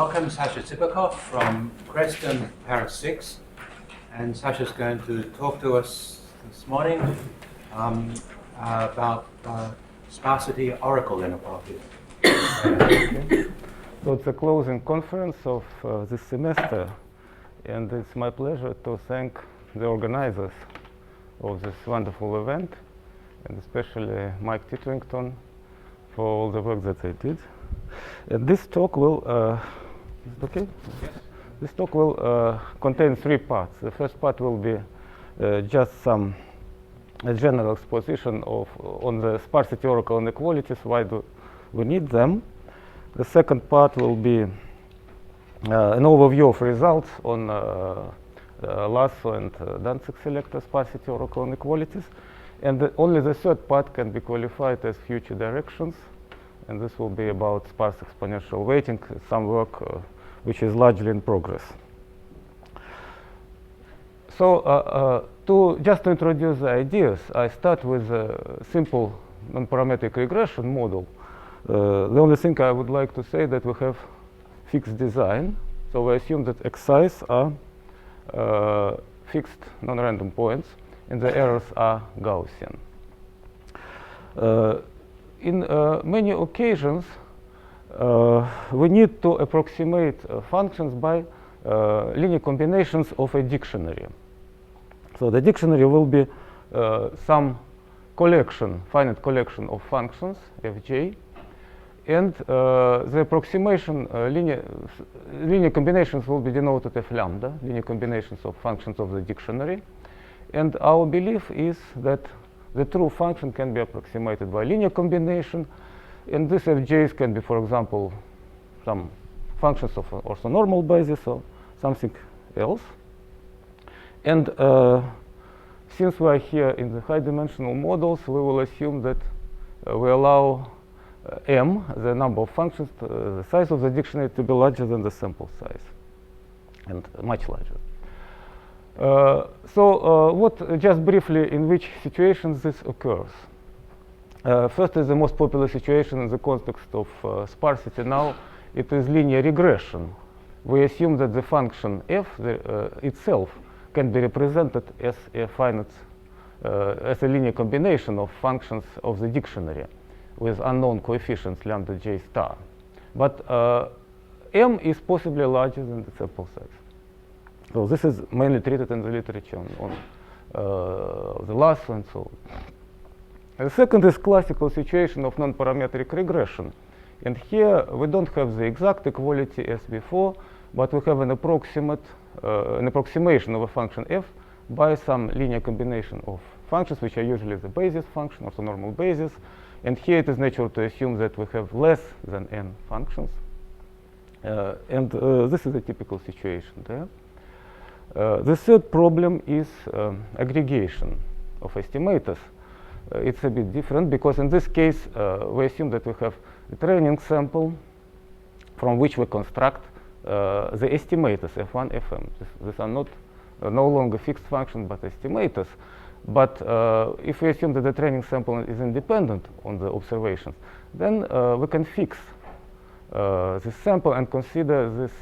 Welcome, Sasha Tsipakov from Creston, Paris 6. And Sasha's going to talk to us this morning about sparsity oracle inequalities. Okay. So it's a closing conference of this semester, and it's my pleasure to thank the organizers of this wonderful event, and especially Mike Titterington for all the work that they did. And this talk will, is it okay? Yes. This talk will contain three parts. The first part will be just some general exposition on the sparsity oracle inequalities, why do we need them. The second part will be an overview of results on Lasso and Danzig selector sparsity oracle inequalities. And only the third part can be qualified as future directions. And this will be about sparse exponential weighting, some work which is largely in progress. So just to introduce the ideas, I start with a simple non-parametric regression model. The only thing I would like to say that we have fixed design. So we assume that xi's are fixed non-random points, and the errors are Gaussian. In many occasions, we need to approximate functions by linear combinations of a dictionary. So the dictionary will be some collection, finite collection of functions, fj, and the approximation linear combinations will be denoted f lambda, linear combinations of functions of the dictionary. And our belief is that the true function can be approximated by linear combination, and these fj's can be, for example, some functions of orthonormal basis or something else. And since we are here in the high-dimensional models, we will assume that we allow m, the number of functions, the size of the dictionary, to be larger than the sample size, and much larger. Just briefly, in which situations this occurs? First is the most popular situation in the context of sparsity now. It is linear regression. We assume that the function f itself can be represented as a finite, as a linear combination of functions of the dictionary with unknown coefficients lambda j star. But m is possibly larger than the sample size. So this is mainly treated in the literature on the Lasso and so on. The second is classical situation of non-parametric regression. And here we don't have the exact equality as before, but we have an approximation of a function f by some linear combination of functions, which are usually the basis function, orthonormal basis. And here it is natural to assume that we have less than n functions. This is a typical situation there. The third problem is aggregation of estimators. It's a bit different because in this case we assume that we have a training sample from which we construct the estimators f1, fm. These are no longer fixed functions but estimators. But if we assume that the training sample is independent on the observations, then we can fix this sample and consider these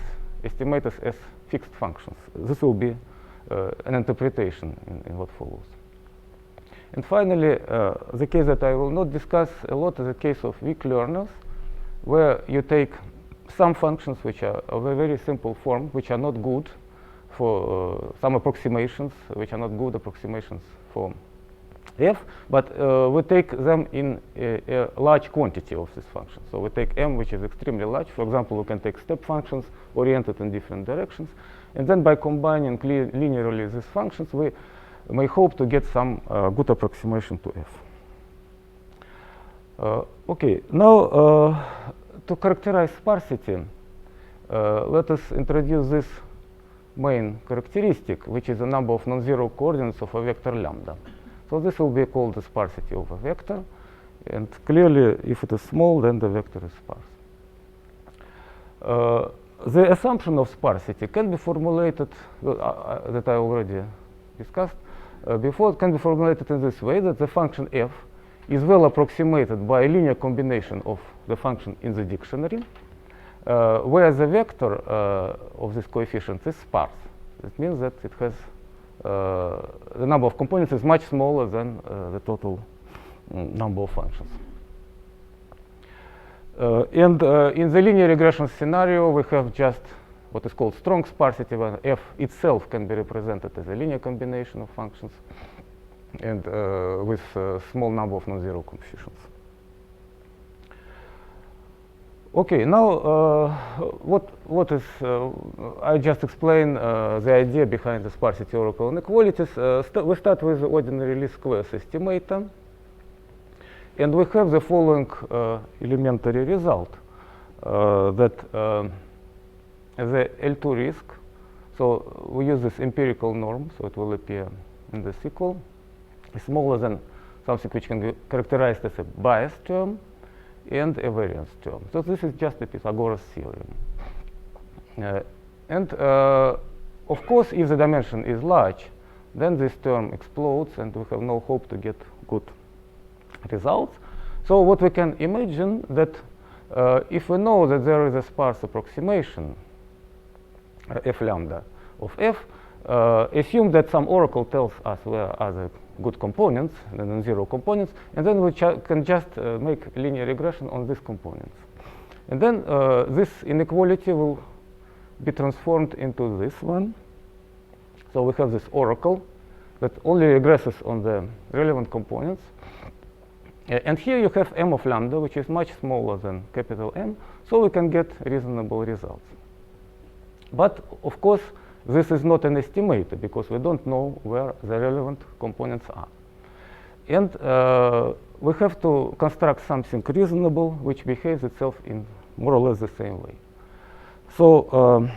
estimators as fixed functions. This will be an interpretation in what follows. And finally, the case that I will not discuss a lot is the case of weak learners, where you take some functions which are of a very simple form, which are not good for some approximations, which are not good approximations for f, but we take them in a large quantity of this function. So we take m, which is extremely large. For example, we can take step functions oriented in different directions. And then by combining linearly these functions, we may hope to get some good approximation to f. OK, now to characterize sparsity, let us introduce this main characteristic, which is the number of non-zero coordinates of a vector lambda. So this will be called the sparsity of a vector. And clearly, if it is small, then the vector is sparse. The assumption of sparsity can be formulated, that I already discussed before, it can be formulated in this way, that the function f is well approximated by a linear combination of the function in the dictionary. where the vector of this coefficient is sparse. It means that it has the number of components is much smaller than the total number of functions. And in the linear regression scenario, we have just what is called strong sparsity, when f itself can be represented as a linear combination of functions and with a small number of non-zero coefficients. Okay, now what is I just explained the idea behind the sparsity oracle inequalities. We start with the ordinary least squares estimator, and we have the following elementary result that the L2 risk. So we use this empirical norm, so it will appear in the sequel, is smaller than something which can be characterized as a bias term and a variance term. So this is just a Pythagoras theorem. And of course, if the dimension is large, then this term explodes and we have no hope to get good results. So what we can imagine that if we know that there is a sparse approximation f lambda of f, assume that some oracle tells us where are the good components, the non-zero components, and then we can just make linear regression on these components. And then this inequality will be transformed into this one. So we have this oracle that only regresses on the relevant components. And here you have m of lambda, which is much smaller than capital M, so we can get reasonable results. But of course, this is not an estimator because we don't know where the relevant components are. And we have to construct something reasonable which behaves itself in more or less the same way. So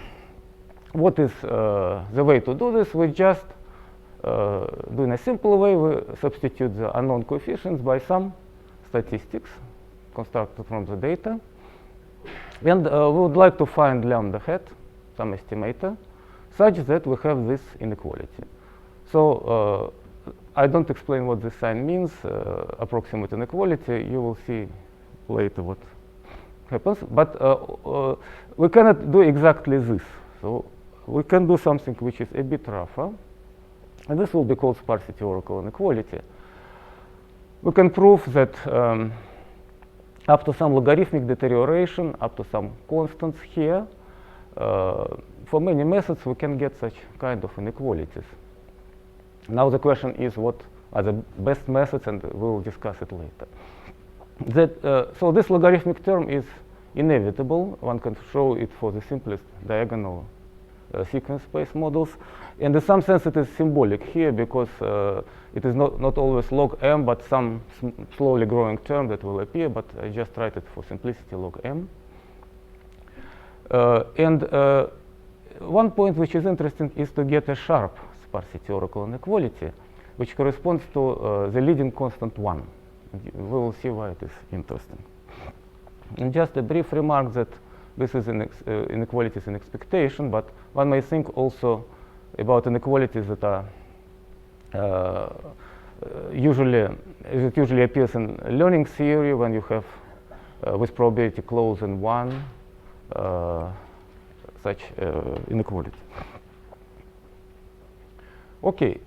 what is the way to do this? We just do in a simple way. We substitute the unknown coefficients by some statistics constructed from the data. And we would like to find lambda hat, some estimator, such that we have this inequality. So I don't explain what this sign means, approximate inequality. You will see later what happens. But we cannot do exactly this. So we can do something which is a bit rougher. And this will be called sparsity oracle inequality. We can prove that up to some logarithmic deterioration, up to some constants here, for many methods we can get such kind of inequalities. Now the question is what are the best methods, and we will discuss it later. So this logarithmic term is inevitable. One can show it for the simplest diagonal sequence space models. And in some sense it is symbolic here because it is not always log m, but some slowly growing term that will appear, but I just write it for simplicity log m. And one point which is interesting is to get a sharp sparsity oracle inequality, which corresponds to the leading constant 1. We will see why it is interesting. And just a brief remark that this is inequalities in expectation, but one may think also about inequalities that are usually appears in learning theory when you have with probability close than 1 such inequality. Okay,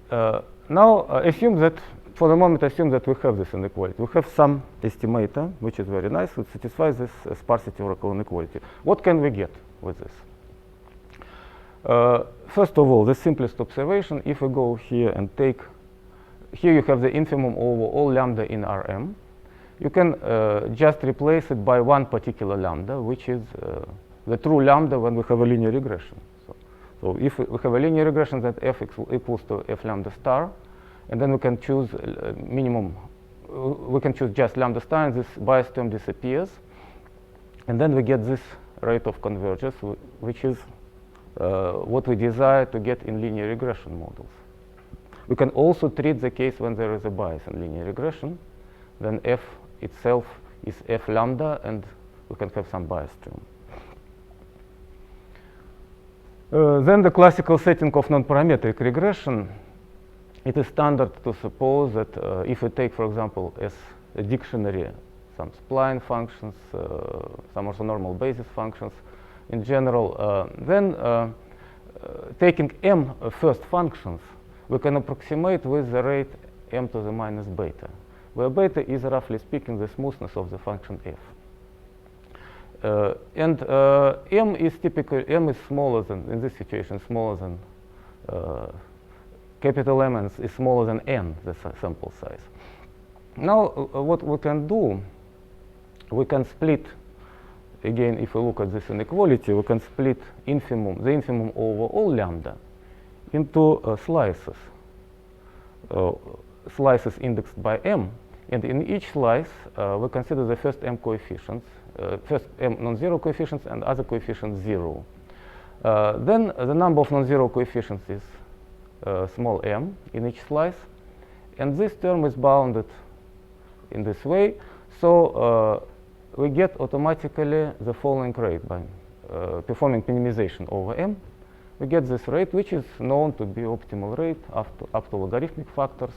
now assume that for the moment assume that we have this inequality. We have some estimator which is very nice, which satisfies this sparsity oracle inequality. What can we get with this? First of all, the simplest observation, if we go here and take, here you have the infimum over all lambda in Rm. You can just replace it by one particular lambda, which is the true lambda when we have a linear regression. So if we have a linear regression, that f equals to f lambda star, and then we can choose minimum, we can choose just lambda star, and this bias term disappears. And then we get this rate of convergence, which is what we desire to get in linear regression models. We can also treat the case when there is a bias in linear regression. Then f itself is f lambda, and we can have some bias term. Then the classical setting of non-parametric regression, it is standard to suppose that if we take, for example, as a dictionary some spline functions, some orthonormal basis functions in general. Then taking m first functions, we can approximate with the rate m to the minus beta, where beta is, roughly speaking, the smoothness of the function f. And m is typically, m is smaller than, in this situation, smaller than, capital M is smaller than n, the sample size. Now, what we can do, we can split, again, if we look at this inequality, we can split infimum, the infimum over all lambda into slices, slices indexed by m, and in each slice, we consider the first m coefficients, first m non-zero coefficients and other coefficients 0. Then the number of non-zero coefficients is small m in each slice, and this term is bounded in this way. So we get automatically the following rate by performing minimization over m. We get this rate, which is known to be optimal rate up to logarithmic factors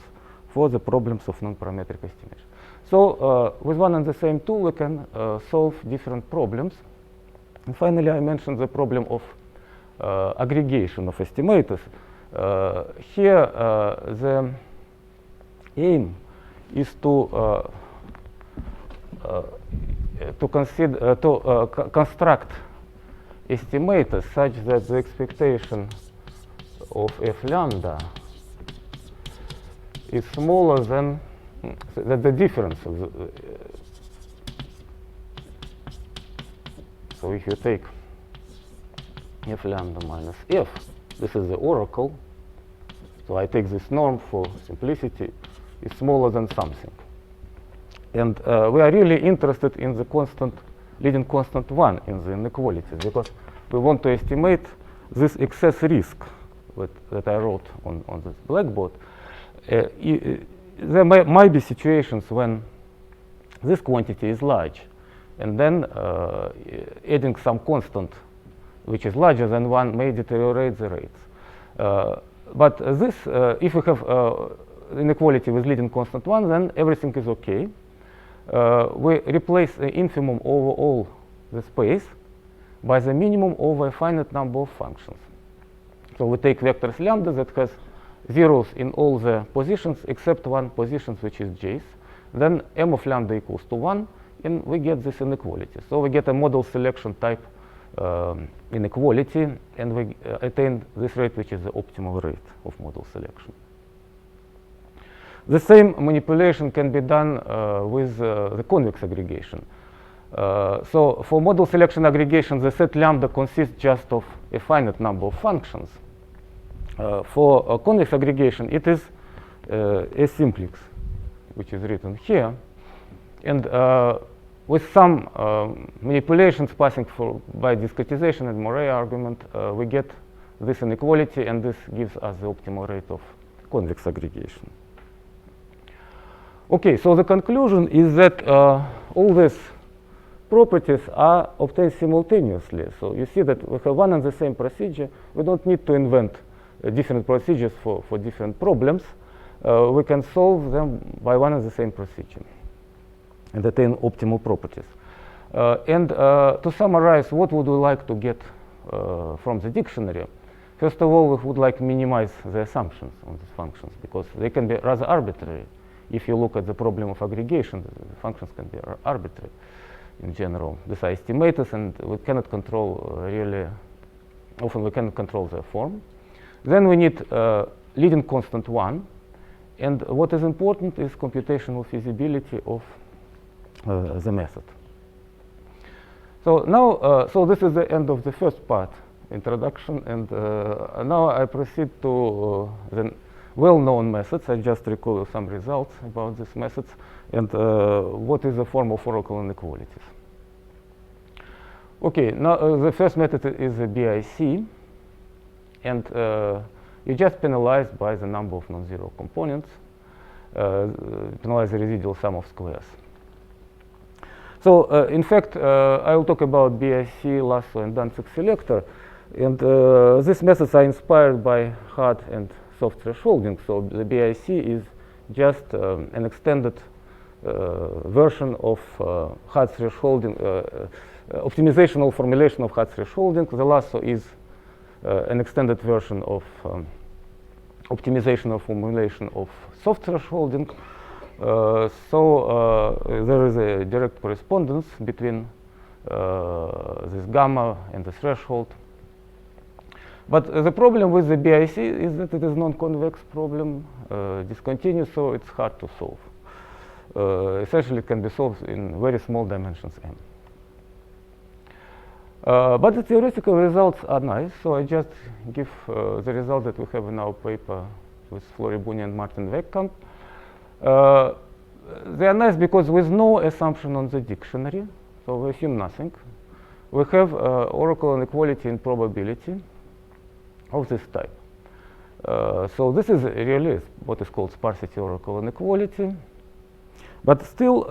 for the problems of non-parametric estimation. So with one and the same tool, we can solve different problems. And finally, I mentioned the problem of aggregation of estimators. Here, the aim is to construct estimators such that the expectation of f lambda is smaller than the difference of the, so if you take f lambda minus f, this is the oracle, so I take this norm for simplicity, is smaller than something. And we are really interested in the constant, leading constant 1 in the inequalities, because we want to estimate this excess risk that I wrote on this blackboard. There might be situations when this quantity is large, and then adding some constant which is larger than 1 may deteriorate the rates. But this, if we have inequality with leading constant 1, then everything is okay. We replace the infimum over all the space by the minimum over a finite number of functions. So we take vectors lambda that has zeros in all the positions except one position, which is j's. Then m of lambda equals to 1, and we get this inequality. So we get a model selection type inequality, and we attain this rate, which is the optimal rate of model selection. The same manipulation can be done with the convex aggregation. So for model selection aggregation, the set lambda consists just of a finite number of functions. For convex aggregation, it is a simplex, which is written here. And with some manipulations passing by discretization and Moret argument, we get this inequality, and this gives us the optimal rate of convex aggregation. Okay, so the conclusion is that all these properties are obtained simultaneously. So you see that we have one and the same procedure. We don't need to invent different procedures for different problems. We can solve them by one and the same procedure and attain optimal properties. And to summarize, what would we like to get from the dictionary? First of all, we would like to minimize the assumptions on these functions, because they can be rather arbitrary. If you look at the problem of aggregation, the functions can be arbitrary in general. These are estimators, and we cannot control really, often we cannot control their form. Then we need leading constant 1, and what is important is computational feasibility of the method. So now, so this is the end of the first part, introduction, and now I proceed to the well-known methods. I just recall some results about these methods and what is the form of oracle inequalities. Okay, now the first method is the BIC, and you just penalize by the number of non-zero components, penalize the residual sum of squares. So in fact, I will talk about BIC, lasso, and Danzig selector, and these methods are inspired by hard and soft thresholding. So the BIC is just an extended version of hard thresholding, optimizational formulation of hard thresholding. The lasso is an extended version of optimizational formulation of soft thresholding. So there is a direct correspondence between this gamma and the threshold. But the problem with the BIC is that it is non-convex problem, discontinuous, so it's hard to solve. Essentially, it can be solved in very small dimensions m. But the theoretical results are nice, so I just give the result that we have in our paper with Floribuni and Martin Wegkamp. They are nice because with no assumption on the dictionary, so we assume nothing. We have oracle inequality in probability of this type. So this is really what is called sparsity oracle inequality. But still,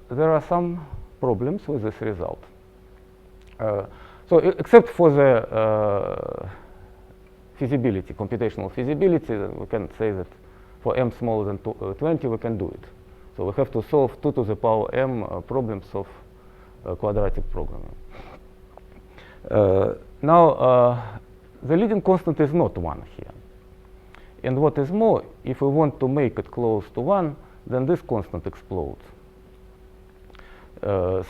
there are some problems with this result. So except for the feasibility, computational feasibility, we can say that for m smaller than 20, we can do it. So we have to solve 2 to the power m problems of quadratic programming. Now, the leading constant is not 1 here. And what is more, if we want to make it close to 1, then this constant explodes.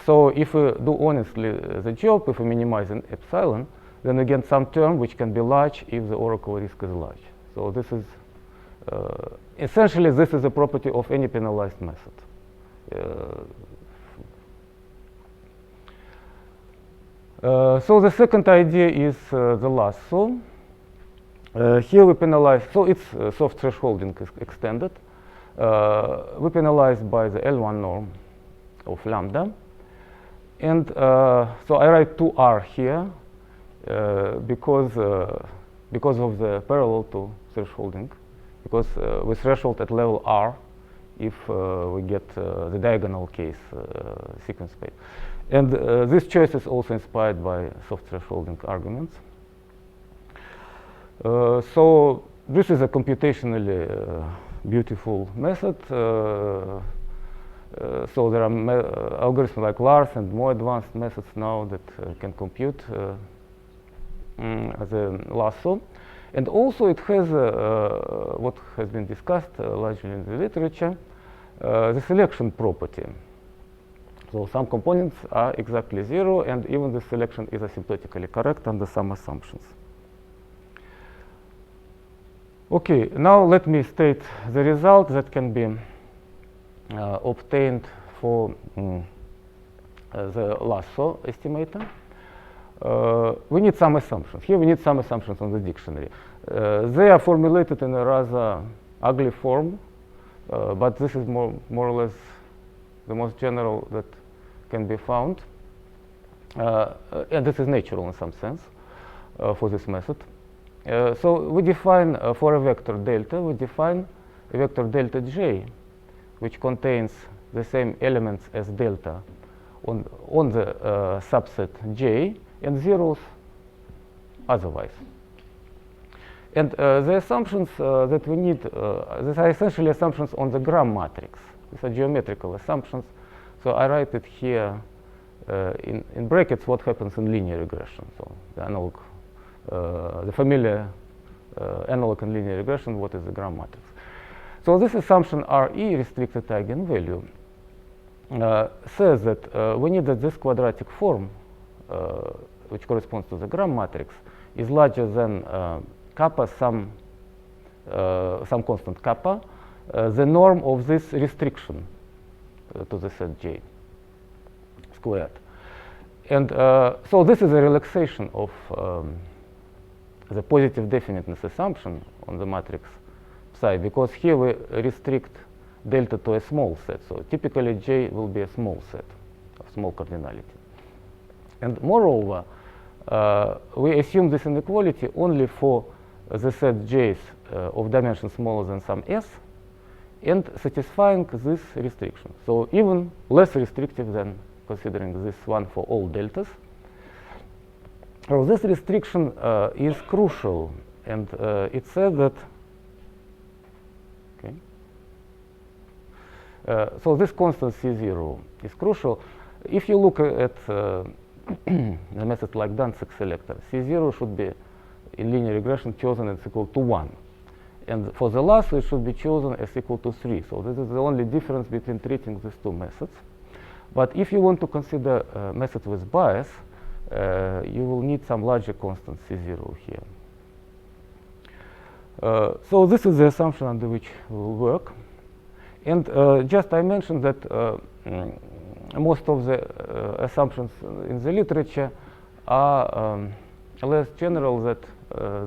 So if we do honestly the job, if we minimize an epsilon, then we get some term which can be large if the oracle risk is large. So this is essentially this is a property of any penalized method. So the second idea is the lasso. Here we penalize, so it's soft thresholding is extended. We penalize by the L1 norm of lambda. And so I write 2R here because of the parallel to thresholding. Because we threshold at level R if we get the diagonal case sequence space. And this choice is also inspired by soft thresholding arguments. So this is a computationally beautiful method. So there are algorithms like Lars and more advanced methods now that can compute the lasso. And also it has what has been discussed largely in the literature, the selection property. So some components are exactly 0, and even the selection is asymptotically correct under some assumptions. Okay, now let me state the result that can be obtained for the lasso estimator. We need some assumptions. Here we need some assumptions on the dictionary. They are formulated in a rather ugly form, but this is more or less the most general that can be found. And this is natural in some sense for this method. So we define for a vector delta, we define a vector delta j, which contains the same elements as delta on the subset j and zeros otherwise. And the assumptions that we need, these are essentially assumptions on the gram matrix. These are geometrical assumptions. So I write it here in brackets what happens in linear regression. So the analog, the familiar analog in linear regression, what is the gram matrix. So this assumption Re, restricted eigenvalue, says that we need that this quadratic form, which corresponds to the gram matrix, is larger than kappa, some constant kappa, the norm of this restriction to the set J squared. And so this is a relaxation of the positive definiteness assumption on the matrix psi, because here we restrict delta to a small set. So typically J will be a small set of small cardinality. And moreover, we assume this inequality only for the set J's of dimension smaller than some s, and satisfying this restriction. So even less restrictive than considering this one for all deltas. So this restriction is crucial, and it says that So this constant C0 is crucial. If you look at a method like Danzig selector, C0 should be in linear regression chosen as equal to 1. And for the lasso, it should be chosen as equal to 3. So this is the only difference between treating these two methods. But if you want to consider a method with bias, you will need some larger constant C0 here. So this is the assumption under which we will work. And just I mentioned that most of the assumptions in the literature are less general than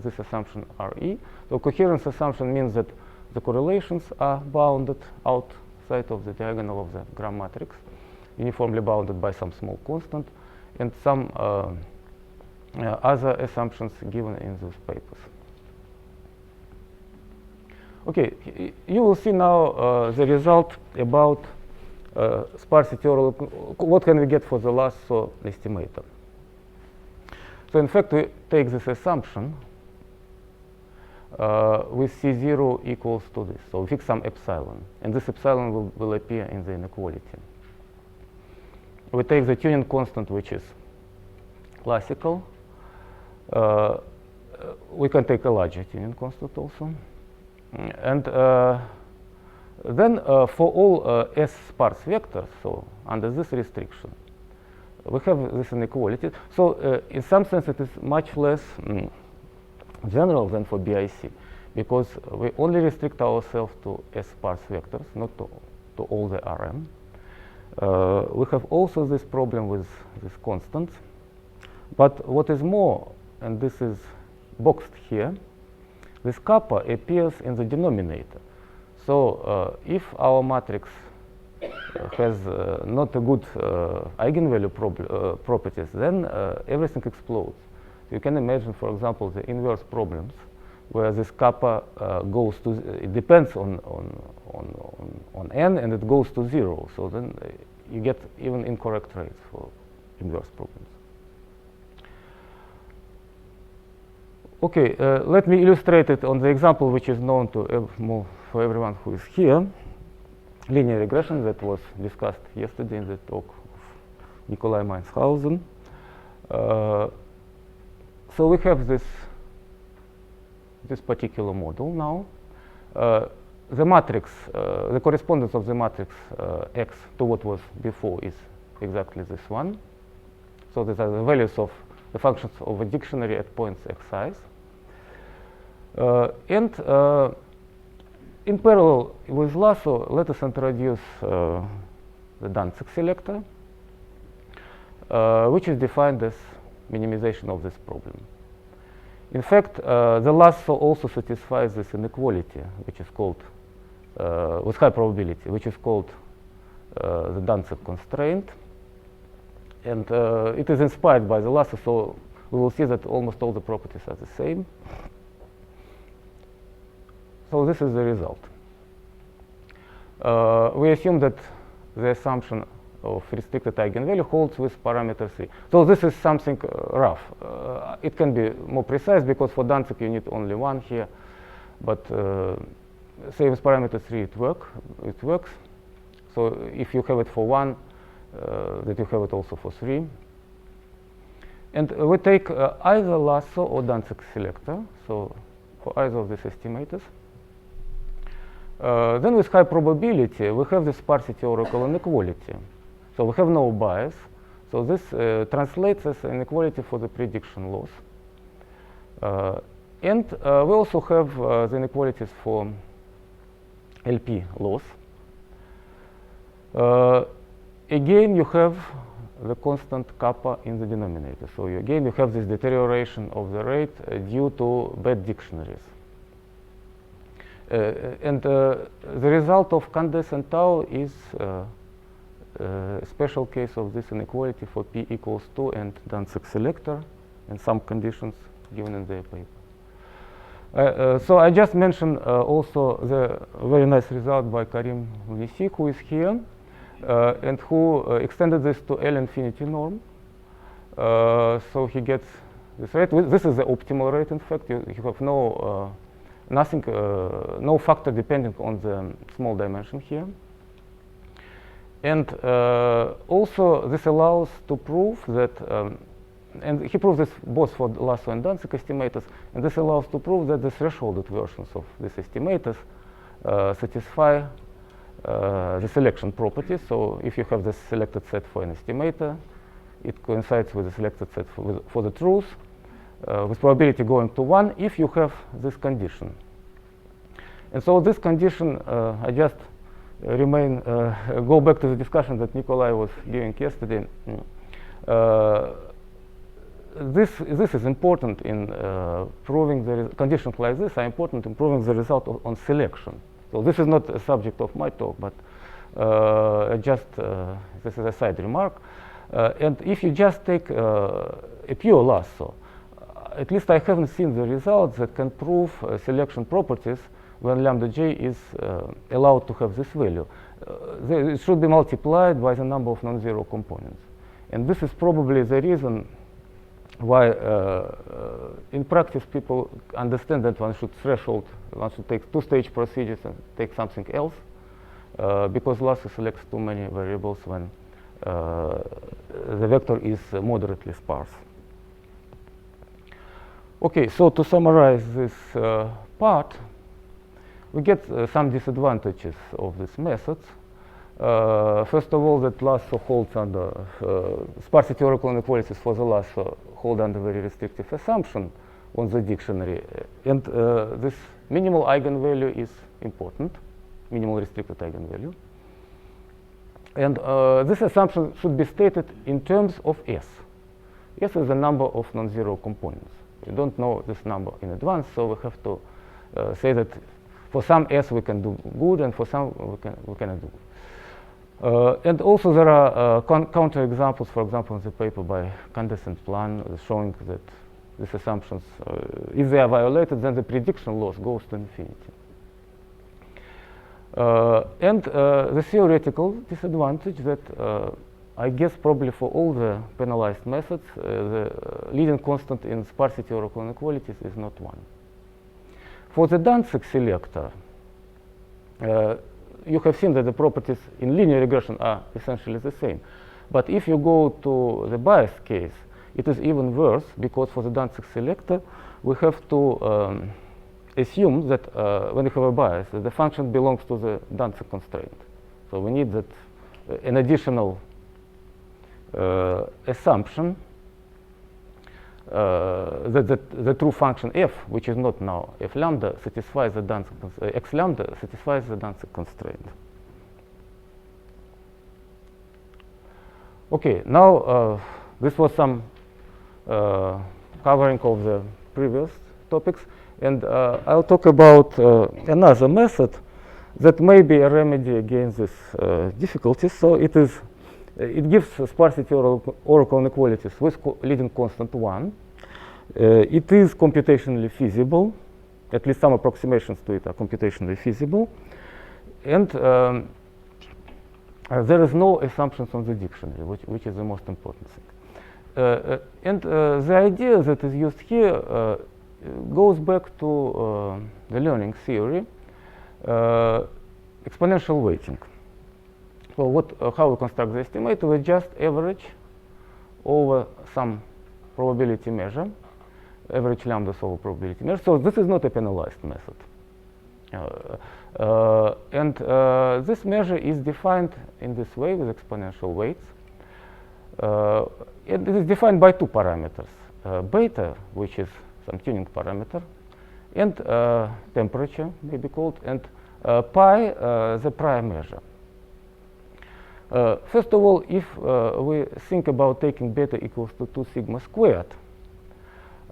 this assumption RE. So coherence assumption means that the correlations are bounded outside of the diagonal of the Gram matrix, uniformly bounded by some small constant, and some other assumptions given in these papers. Okay, you will see now the result about sparsity, or what can we get for the lasso estimator. So in fact, we take this assumption with C0 equals to this. So we fix some epsilon, and this epsilon will appear in the inequality. We take the tuning constant, which is classical. We can take a larger tuning constant also. And then for all S sparse vectors, so under this restriction, we have this inequality. So in some sense, it is much less general than for BIC, because we only restrict ourselves to S sparse vectors, not to all the Rm. We have also this problem with this constant. But what is more, and this is boxed here, this kappa appears in the denominator. So if our matrix has not a good eigenvalue properties, then everything explodes. You can imagine, for example, the inverse problems where this kappa goes to, it depends on n, and it goes to 0. So then you get even incorrect rates for inverse problems. Okay, let me illustrate it on the example which is known to for everyone who is here. Linear regression that was discussed yesterday in the talk of Nikolai Mainshausen. So we have this particular model now. The matrix, the correspondence of the matrix X to what was before is exactly this one. So these are the values of the functions of a dictionary at points xi. And in parallel with lasso, let us introduce the Danzig selector, which is defined as minimization of this problem. In fact, the lasso also satisfies this inequality, which is called, with high probability, which is called the Danzig constraint. And it is inspired by the lasso, so we will see that almost all the properties are the same. So this is the result. We assume that the assumption of restricted eigenvalue holds with parameter 3. So this is something rough. It can be more precise, because for Danzig you need only one here. But say with parameter 3 it works. So if you have it for 1, that you have it also for 3. And we take either lasso or Danzig selector, so for either of these estimators. Then with high probability, we have the sparsity oracle inequality. So we have no bias. So this translates as inequality for the prediction loss. And we also have the inequalities for LP loss. Again, you have the constant kappa in the denominator. So again, you have this deterioration of the rate due to bad dictionaries. And the result of Candes and Tau is a special case of this inequality for p equals 2 and Danzig selector and some conditions given in their paper. So I just mentioned also the very nice result by Karim Vnisik, who is here, and who extended this to L infinity norm. So he gets this rate. This is the optimal rate, in fact. You have no factor depending on the small dimension here. And also this allows to prove that, and he proves this both for Lasso and Danzig estimators, and this allows to prove that the thresholded versions of these estimators satisfy the selection properties. So if you have this selected set for an estimator, it coincides with the selected set for the truth, with probability going to 1 if you have this condition. And so this condition, I just go back to the discussion that Nikolai was giving yesterday. This is important in proving the conditions like this are important in proving the result on selection. So this is not a subject of my talk, but this is a side remark. And if you just take a pure lasso, at least I haven't seen the results that can prove selection properties when lambda j is allowed to have this value. It should be multiplied by the number of non-zero components. And this is probably the reason why in practice people understand that one should take two-stage procedures and take something else, because lasso selects too many variables when the vector is moderately sparse. Okay, so to summarize this part, we get some disadvantages of these methods. First of all, that lasso holds under sparsity oracle inequalities for the lasso hold under very restrictive assumption on the dictionary, and this minimal eigenvalue is important, minimal restricted eigenvalue. And this assumption should be stated in terms of S. S is the number of non-zero components. We don't know this number in advance, so we have to say that for some S we can do good, and for some we cannot do good. And also there are counter examples, for example, in the paper by Candace and Plan, showing that these assumptions, if they are violated, then the prediction loss goes to infinity. And the theoretical disadvantage that I guess probably for all the penalized methods, the leading constant in sparsity oracle inequalities is not 1. For the Danzig selector, you have seen that the properties in linear regression are essentially the same. But if you go to the bias case, it is even worse, because for the Danzig selector, we have to assume that when you have a bias, that the function belongs to the Danzig constraint. So we need that an additional assumption that the true function f, which is not now f lambda, satisfies the Danzig x lambda satisfies the Danzig constraint. Okay, now this was some covering of the previous topics, and I'll talk about another method that may be a remedy against these difficulties. So it gives sparsity oracle inequalities with leading constant 1. It is computationally feasible. At least some approximations to it are computationally feasible. And there is no assumptions on the dictionary, which is the most important thing. And the idea that is used here goes back to the learning theory, exponential weighting. So how we construct the estimator? We just average over some probability measure, average lambdas over probability measure. So this is not a penalized method. And this measure is defined in this way with exponential weights. It is defined by two parameters, beta, which is some tuning parameter, and temperature may be called, and pi, the prior measure. First of all, if we think about taking beta equals to 2 sigma squared,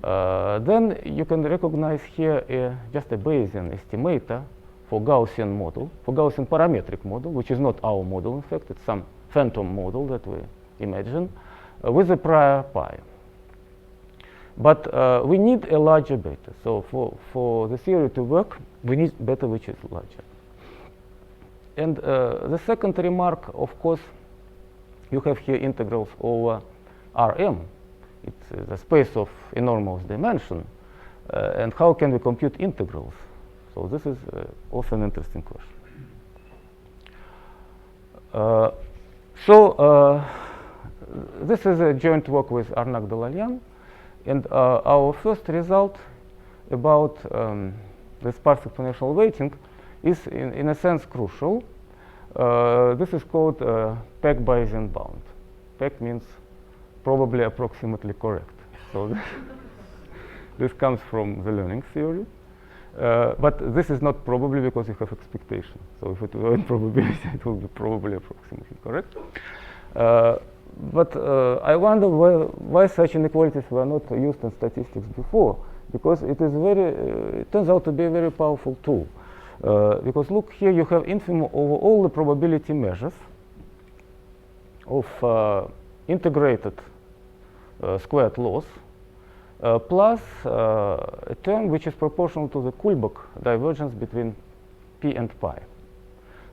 then you can recognize here just a Bayesian estimator for Gaussian model, for Gaussian parametric model, which is not our model, in fact, it's some phantom model that we imagine, with a prior pi. But we need a larger beta. So for the theory to work, we need beta which is larger. And the second remark, of course, you have here integrals over Rm. It's the space of enormous dimension. And how can we compute integrals? So this is also an interesting question. So this is a joint work with Arnak Dalalyan, and our first result about the sparse exponential weighting is in a sense crucial. This is called Peck Bayesian bound. Peck means probably approximately correct. So this comes from the learning theory. But this is not probably because you have expectation. So if it were in probability, it will be probably approximately correct. But I wonder why such inequalities were not used in statistics before, because it is it turns out to be a very powerful tool. Because look here, you have infimum over all the probability measures of integrated squared loss plus a term which is proportional to the Kullback divergence between p and pi.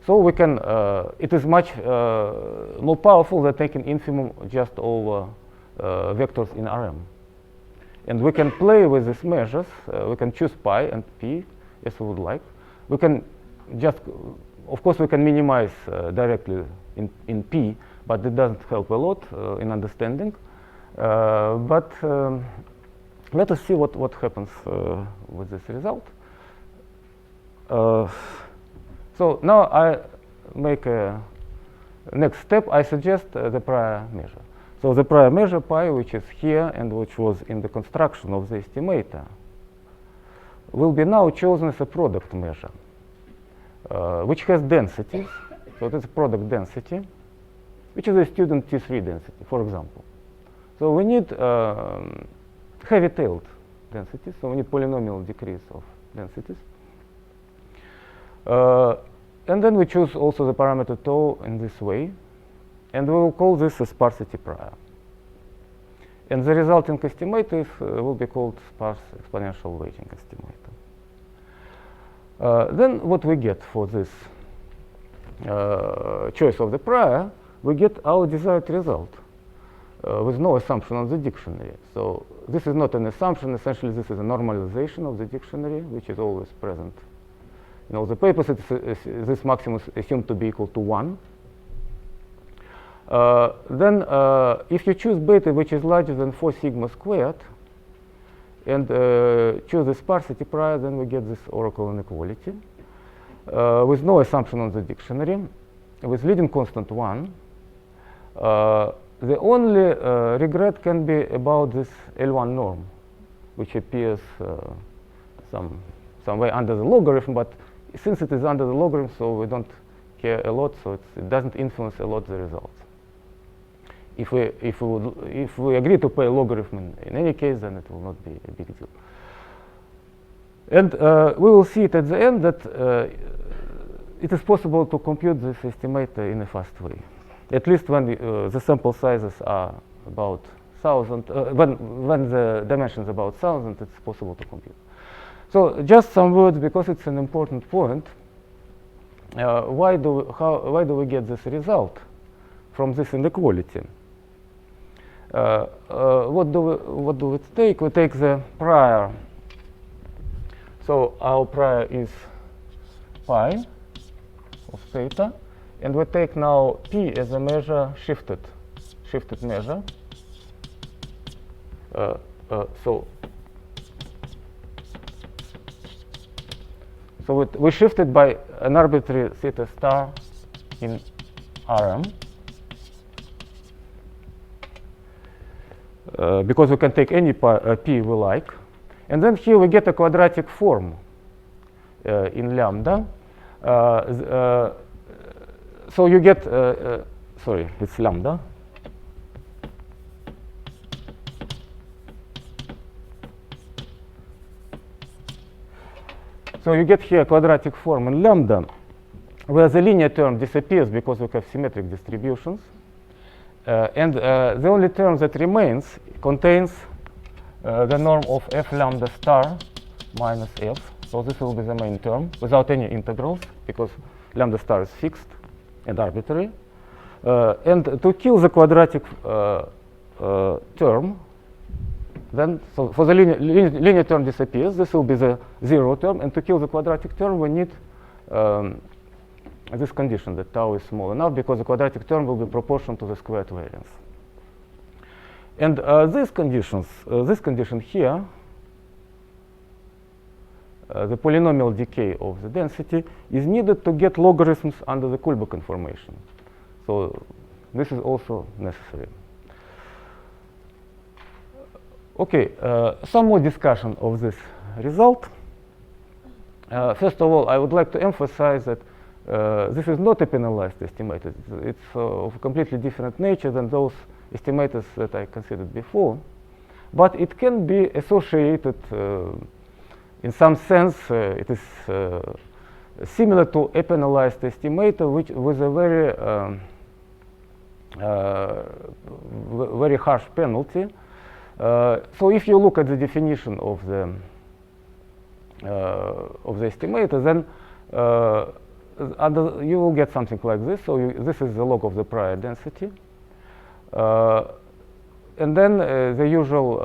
So we can, it is much more powerful than taking infimum just over vectors in Rm. And we can play with these measures. We can choose pi and p as we would like. We can just, of course, we can minimize directly in p, but it doesn't help a lot in understanding. But let us see what happens with this result. So now I make a next step. I suggest the prior measure. So the prior measure pi, which is here and which was in the construction of the estimator, will be now chosen as a product measure, which has densities. So it is a product density, which is a student T3 density, for example. So we need heavy-tailed densities. So we need polynomial decrease of densities. And then we choose also the parameter tau in this way. And we will call this a sparsity prior. And the resulting estimator will be called sparse exponential weighting estimator. Then what we get for this choice of the prior, we get our desired result with no assumption on the dictionary. So this is not an assumption. Essentially, this is a normalization of the dictionary, which is always present. In all the papers, this maximum is assumed to be equal to 1. Then if you choose beta, which is larger than 4 sigma squared, and choose the sparsity prior, then we get this oracle inequality with no assumption on the dictionary, with leading constant 1. The only regret can be about this L1 norm, which appears some way under the logarithm, but since it is under the logarithm, so we don't care a lot, so it doesn't influence a lot the results. If we agree to pay logarithm in any case, then it will not be a big deal. And we will see it at the end that it is possible to compute this estimator in a fast way, at least when the sample sizes are about 1,000. When the dimensions about 1,000, it's possible to compute. So just some words, because it's an important point. Why do we get this result from this inequality? What do we take? We take the prior. So our prior is pi of theta, and we take now p as a measure, shifted measure. So we shifted by an arbitrary theta star in Rm. Because we can take any p we like. And then here we get a quadratic form in lambda. So you get, sorry, it's lambda. So you get here a quadratic form in lambda, where the linear term disappears because we have symmetric distributions. And the only term that remains contains the norm of f lambda star minus f. So this will be the main term without any integrals, because lambda star is fixed and arbitrary. And to kill the quadratic term, then, so for the linear term disappears, this will be the 0 term. And to kill the quadratic term, we need this condition that tau is small enough, because the quadratic term will be proportional to the squared variance. And this condition here, the polynomial decay of the density, is needed to get logarithms under the Kullback conformation. So this is also necessary. Okay, some more discussion of this result. First of all, I would like to emphasize that this is not a penalized estimator. It's of a completely different nature than those estimators that I considered before. But it can be associated, in some sense, it is similar to a penalized estimator, which with a very harsh penalty. So if you look at the definition of the estimator, then you will get something like this. So this is the log of the prior density. And then the usual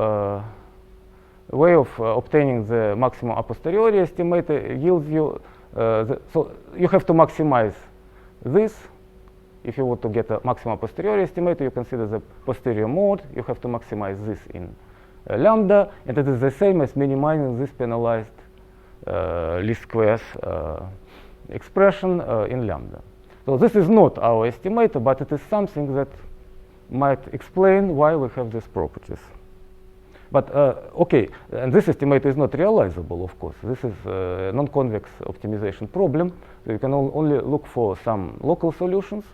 way of obtaining the maximum a posteriori estimator yields you, so you have to maximize this. If you want to get a maximum a posteriori estimator, you consider the posterior mode. You have to maximize this in lambda, and it is the same as minimizing this penalized least squares expression in lambda. So this is not our estimator, but it is something that might explain why we have these properties. But okay, and this estimator is not realizable, of course. This is a non-convex optimization problem. So you can only look for some local solutions,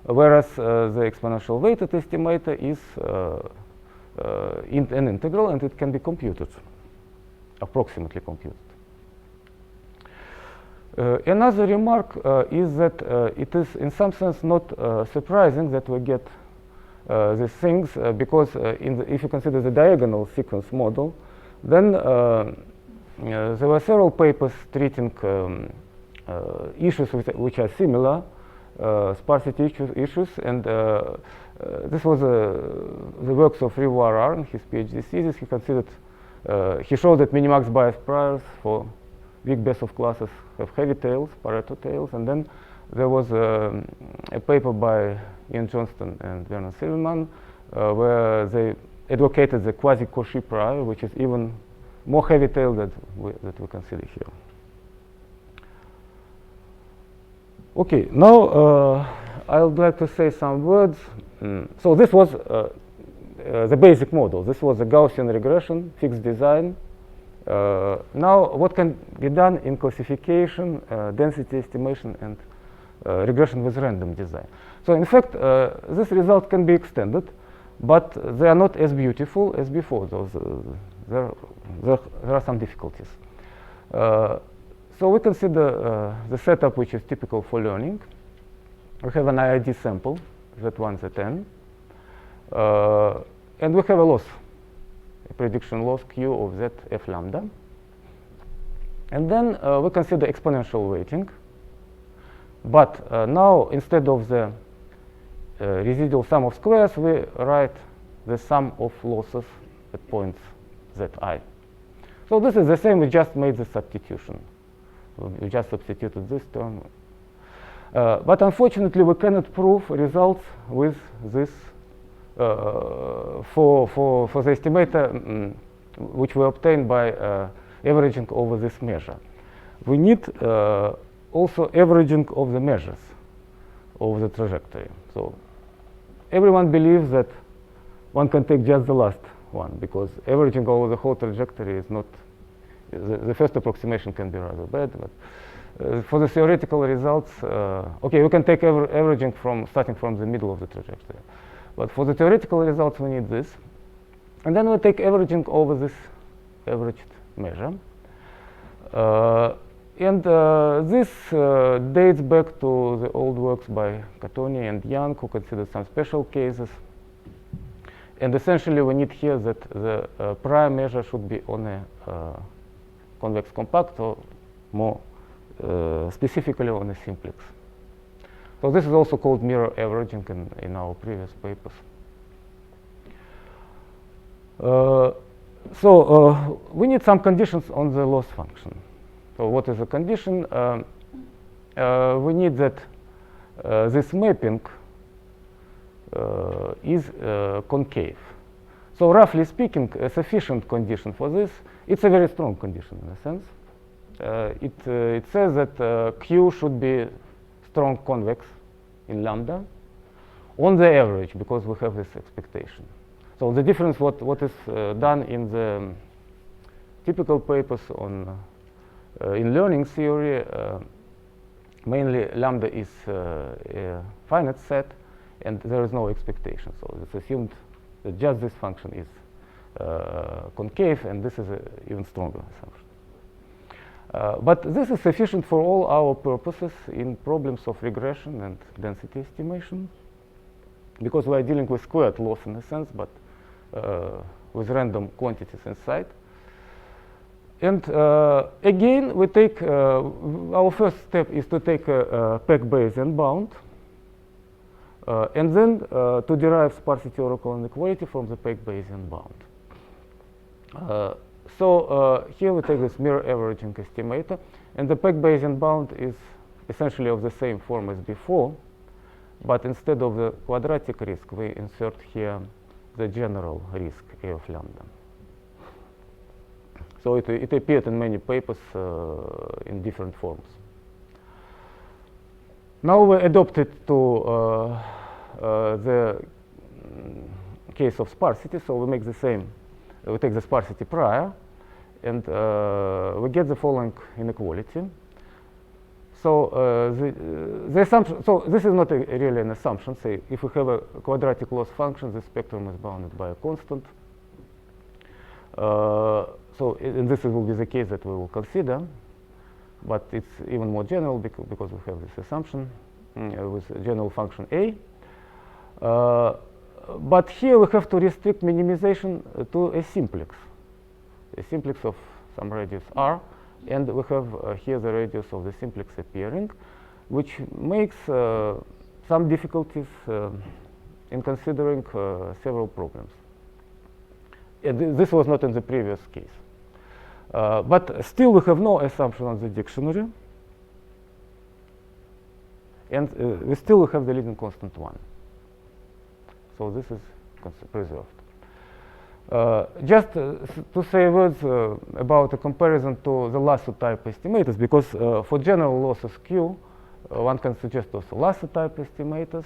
whereas the exponential weighted estimator is an integral, and it can be computed, approximately computed. Another remark is that it is in some sense not surprising that we get these things, because if you consider the diagonal sequence model, then there were several papers treating issues which are similar, sparsity issues, and this was the works of Rivoire in his PhD thesis. He showed that minimax bias priors for weak Besov classes have heavy tails, Pareto tails, and then there was a paper by Ian Johnston and Werner Silverman where they advocated the quasi-Cauchy prior, which is even more heavy tail that we consider here. Okay, now I would like to say some words. So this was the basic model. This was a Gaussian regression, fixed design. Now, what can be done in classification, density estimation, and regression with random design? So in fact, this result can be extended, but they are not as beautiful as before. There are some difficulties. So we consider the setup which is typical for learning. We have an IID sample, Z1, Z10, and we have a loss, a prediction loss Q of Z F lambda. And then we consider exponential weighting. But now, instead of the residual sum of squares, we write the sum of losses at points Zi. So this is the same, we just made the substitution. We just substituted this term. But unfortunately, we cannot prove results with this for the estimator which we obtain by averaging over this measure. We need also averaging of the measures of the trajectory. So everyone believes that one can take just the last one, because averaging over the whole trajectory is not, the first approximation can be rather bad. But for the theoretical results, okay, we can take averaging starting from the middle of the trajectory. But for the theoretical results, we need this. And then we take averaging over this averaged measure. And this dates back to the old works by Catoni and Young, who considered some special cases. And essentially, we need here that the prior measure should be on a convex compact, or more specifically on a simplex. So this is also called mirror averaging in our previous papers. So we need some conditions on the loss function. So what is the condition? We need that this mapping is concave. So roughly speaking, a sufficient condition for this, it's a very strong condition in a sense. It says that Q should be strong convex in lambda on the average, because we have this expectation. So the difference, what is done in the typical papers on in learning theory, mainly lambda is a finite set, and there is no expectation. So it's assumed that just this function is concave, and this is an even stronger assumption. But this is sufficient for all our purposes in problems of regression and density estimation, because we are dealing with squared loss in a sense, but with random quantities inside. And again, we take our first step is to take a Peck Bayesian bound, and then to derive sparsity oracle inequality from the Peck Bayesian bound. So here we take this mirror averaging estimator, and the Peck Bayesian bound is essentially of the same form as before, but instead of the quadratic risk, we insert here the general risk A of lambda. So it appeared in many papers in different forms. Now we adopt it to the case of sparsity, so we make the same. We take the sparsity prior, and we get the following inequality. So the assumption. So this is not really an assumption. Say if we have a quadratic loss function, the spectrum is bounded by a constant. So and this will be the case that we will consider, but it's even more general because we have this assumption with a general function A. But here we have to restrict minimization to a simplex of some radius r, and we have here the radius of the simplex appearing, which makes some difficulties in considering several problems. This was not in the previous case. But still we have no assumption on the dictionary, and we still have the leading constant 1. So this is preserved. Just to say words about a comparison to the lasso type estimators, because for general losses Q, one can suggest also lasso type estimators,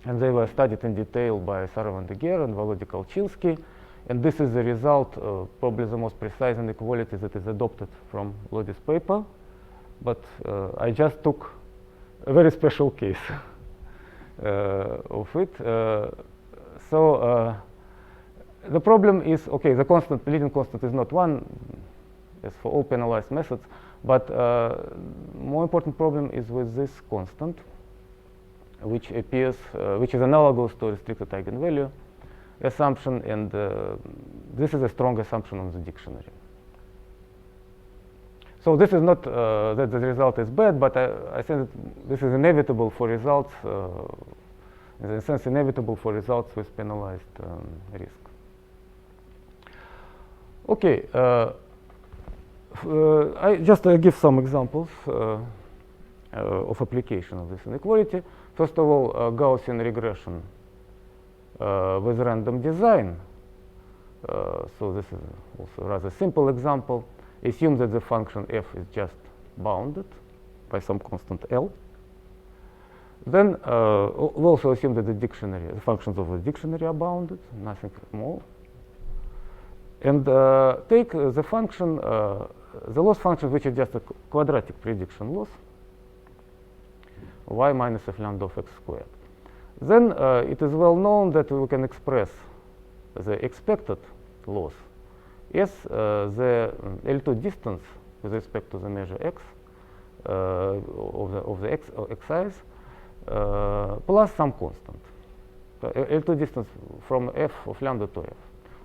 and they were studied in detail by Sara van de Geer and Volodya Kolchinsky, and this is the result, probably the most precise inequality that is adopted from Lodi's paper, but I just took a very special case of it. So the problem is, okay, the constant, leading constant is not 1, as for all penalized methods, but more important problem is with this constant, which appears, which is analogous to restricted eigenvalue assumption, and this is a strong assumption on the dictionary. So this is not that the result is bad, but I think that this is inevitable for results, in a sense inevitable for results with penalized risk. Okay, I just give some examples of application of this inequality. First of all, Gaussian regression with random design. So this is also a rather simple example. Assume that the function f is just bounded by some constant L. Then we also assume that the functions of the dictionary are bounded, nothing more. And take the function, the loss function, which is just a quadratic prediction loss, y minus f lambda of x squared. Then it is well known that we can express the expected loss as the L2 distance with respect to the measure x of the xi's plus some constant. L2 distance from f of lambda to f.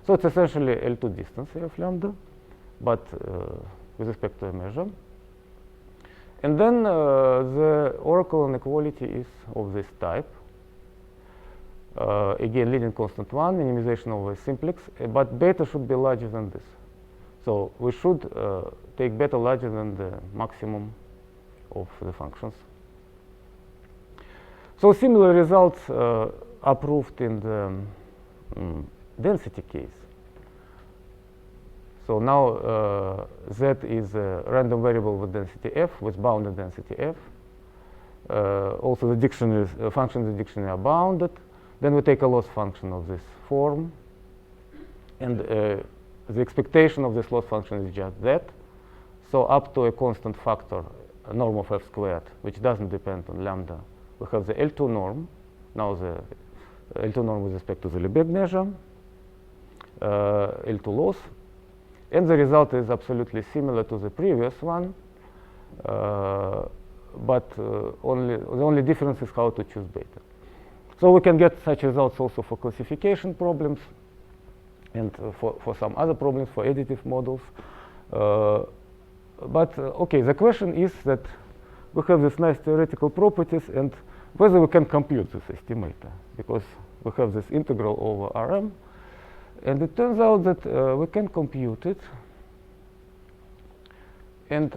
So it's essentially L2 distance of lambda, but with respect to a measure. And then the oracle inequality is of this type. Again, leading constant 1, minimization over simplex, but beta should be larger than this. So we should take beta larger than the maximum of the functions. So similar results are proved in the density case. So now Z is a random variable with density f, with bounded density f. Also the dictionaries, functions in the dictionary are bounded. Then we take a loss function of this form. And the expectation of this loss function is just that. So up to a constant factor, a norm of f squared, which doesn't depend on lambda, we have the L2 norm. Now the L2 norm with respect to the Lebesgue measure, L2 loss. And the result is absolutely similar to the previous one, but the only difference is how to choose beta. So we can get such results also for classification problems and for some other problems, for additive models. Okay, the question is that we have these nice theoretical properties and whether we can compute this estimator, because we have this integral over Rm. And it turns out that we can compute it. And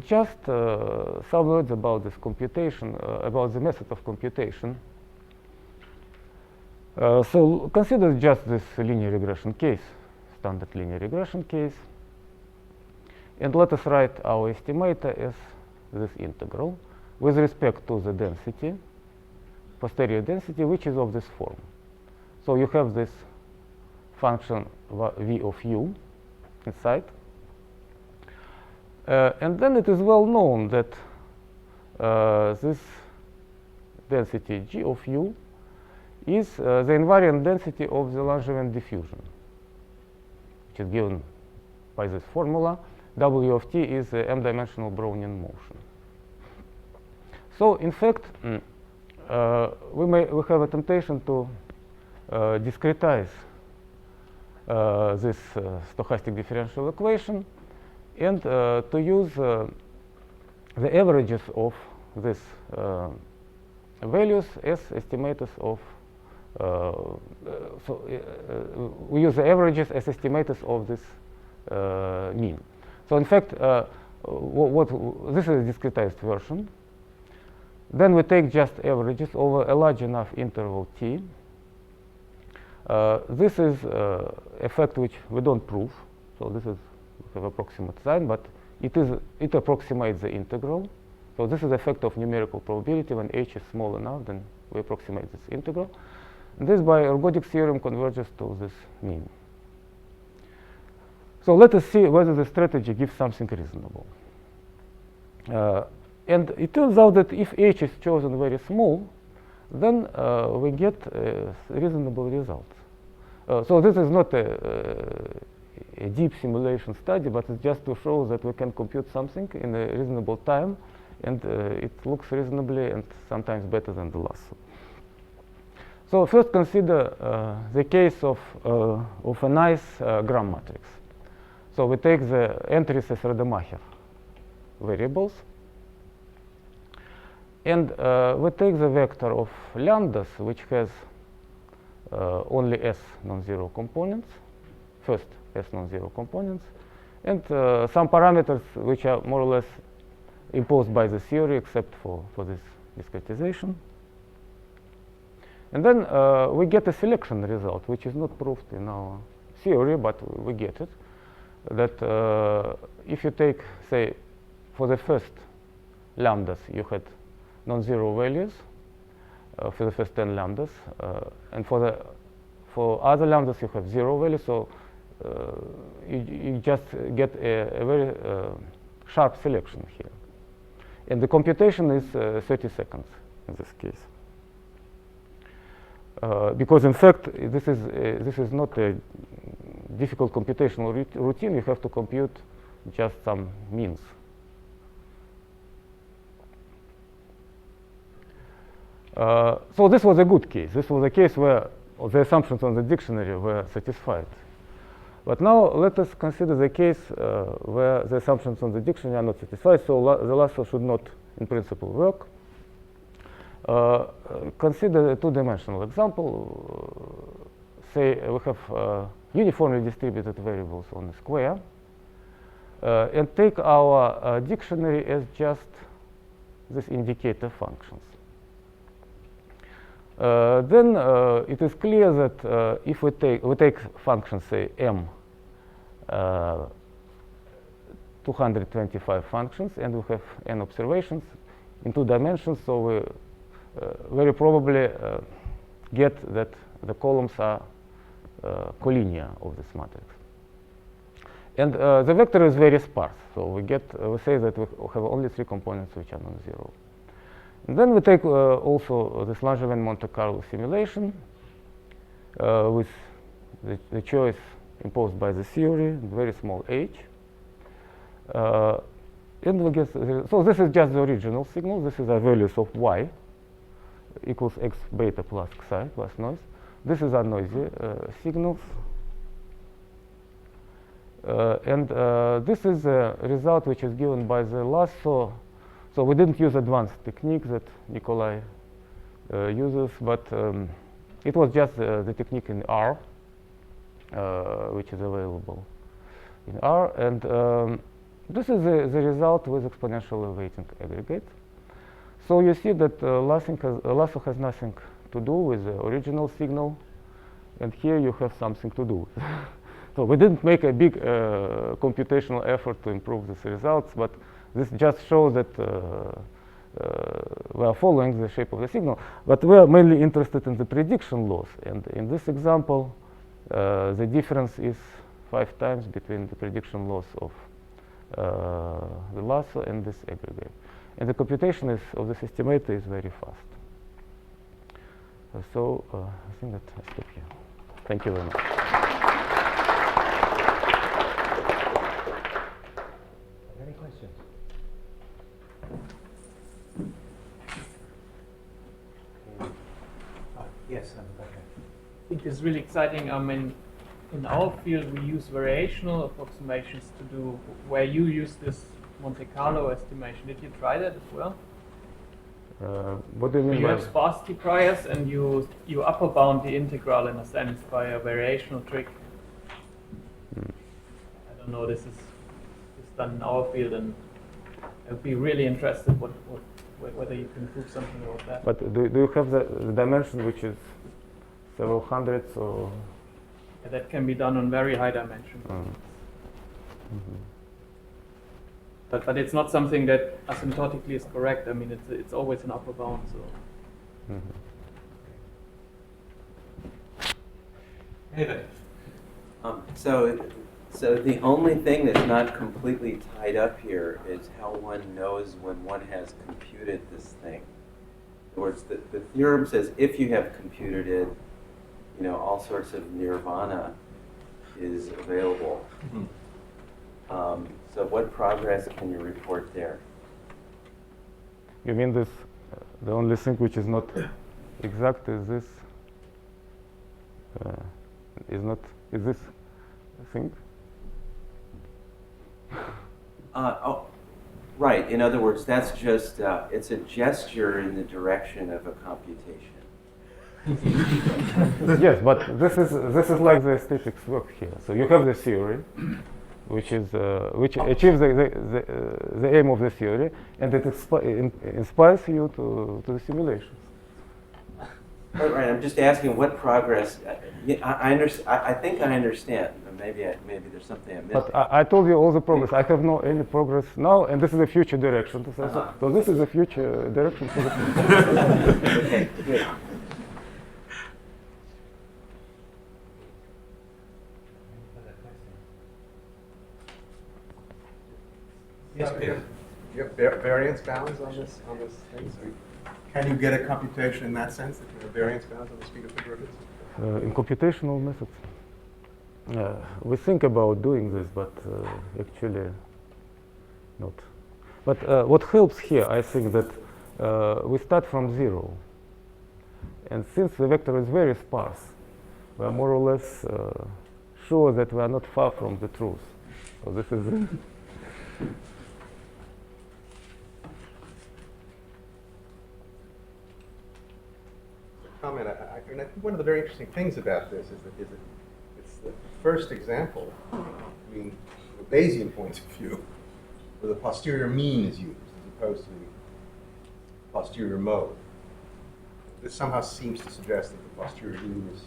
just some words about this computation, about the method of computation. So consider just this linear regression case, standard linear regression case. And let us write our estimator as this integral with respect to the density, posterior density, which is of this form. So you have this function v of u inside. And then it is well known that this density g of u is the invariant density of the Langevin diffusion, which is given by this formula. W of t is the m-dimensional Brownian motion. So in fact, we have a temptation to discretize this stochastic differential equation and to use the averages of these values as estimators of we use the averages as estimators of this mean. So in fact, this is a discretized version. Then we take just averages over a large enough interval t. This is a fact which we don't prove. So this is we have approximate sign, but it approximates the integral. So this is the effect of numerical probability. When h is small enough, then we approximate this integral. And this by ergodic theorem converges to this mean. So let us see whether the strategy gives something reasonable. And it turns out that if h is chosen very small, then we get reasonable results. So this is not a deep simulation study, but it's just to show that we can compute something in a reasonable time, and it looks reasonably and sometimes better than the lasso. So first consider the case of a nice Gram matrix. So we take the entries as Rademacher variables, and we take the vector of lambdas, which has only s non-zero components, first s non-zero components, and some parameters which are more or less imposed by the theory, except for this discretization. And then we get a selection result, which is not proved in our theory, but we get it. That if you take, say, for the first lambdas, you had non-zero values for the first 10 lambdas, and for other lambdas you have zero values. So you just get a very sharp selection here, and the computation is 30 seconds in this case. Because in fact this is not a difficult computational routine. You have to compute just some means. So this was a good case. This was a case where the assumptions on the dictionary were satisfied. But now let us consider the case where the assumptions on the dictionary are not satisfied, so the lasso should not in principle work. Consider a two-dimensional example. Say we have uniformly distributed variables on a square, and take our dictionary as just these indicator functions. Then it is clear that if we take function, say m, 225 functions, and we have n observations in 2 dimensions, so we very probably get that the columns are collinear of this matrix. And the vector is very sparse, so we say that we have only 3 components which are non-zero. And then we take also this Langevin Monte Carlo simulation with the choice imposed by the theory, very small h. And we get, so this is just the original signal. This is the values of y equals x beta plus psi plus noise. This is our noisy signals. And this is a result which is given by the lasso. So we didn't use advanced technique that Nikolai uses, but it was just the technique in R, which is available in R. And this is the result with exponential weighting aggregate. So you see that lasso has nothing to do with the original signal, and here you have something to do. So we didn't make a big computational effort to improve these results, but this just shows that we are following the shape of the signal. But we are mainly interested in the prediction loss, and in this example, the difference is 5 times between the prediction loss of the lasso and this aggregate. And the computation of this estimator is very fast. So I think that I stop here. Thank you very much. Any questions? Yes, okay. I think this is really exciting. I mean, in our field, we use variational approximations to do where you use this Monte Carlo estimation. Did you try that as well? What do you mean You by have sparsity priors, and you upper bound the integral in a sense by a variational trick. I don't know. This is done in our field, and I'd be really interested whether you can prove something about that. But do you have the dimension which is several hundreds or? Yeah, that can be done on very high dimensions. But it's not something that asymptotically is correct. I mean, it's always an upper bound. So. David. So the only thing that's not completely tied up here is how one knows when one has computed this thing. In other words, the theorem says if you have computed it, all sorts of nirvana is available. So what progress can you report there? You mean this? The only thing which is not exact is this. Is this thing? Right. In other words, that's just it's a gesture in the direction of a computation. Yes, but this is like the aesthetics work here. So you have the theory, which achieves the aim of the theory, and it inspires you to the simulations. Right. I'm just asking what progress. I think I understand. Maybe there's something I missed. But I told you all the progress. I have no any progress now, and this is a future direction. So this is a future direction for the future. Okay, good. Yes, Peter. You have variance bounds on this thing? So can you get a computation in that sense, that you have variance bounds on the speed of figure In computational methods, we think about doing this, but actually not. But what helps here, I think that we start from 0. And since the vector is very sparse, we are more or less sure that we are not far from the truth. So this is comment. I think one of the very interesting things about this is that it's the first example, from a Bayesian point of view, where the posterior mean is used as opposed to the posterior mode. this somehow seems to suggest that the posterior beam is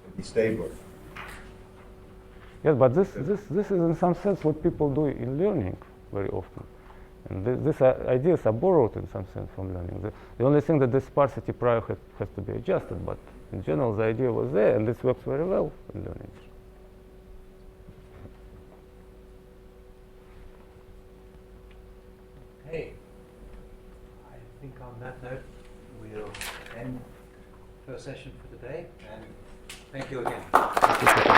can be stabler. Yes, but this is in some sense what people do in learning very often. And these ideas are borrowed in some sense from learning. The only thing that the sparsity prior has to be adjusted, but in general the idea was there, and this works very well in learning. Okay. I think on that note, we'll end the first session for today, and thank you again. Thank you.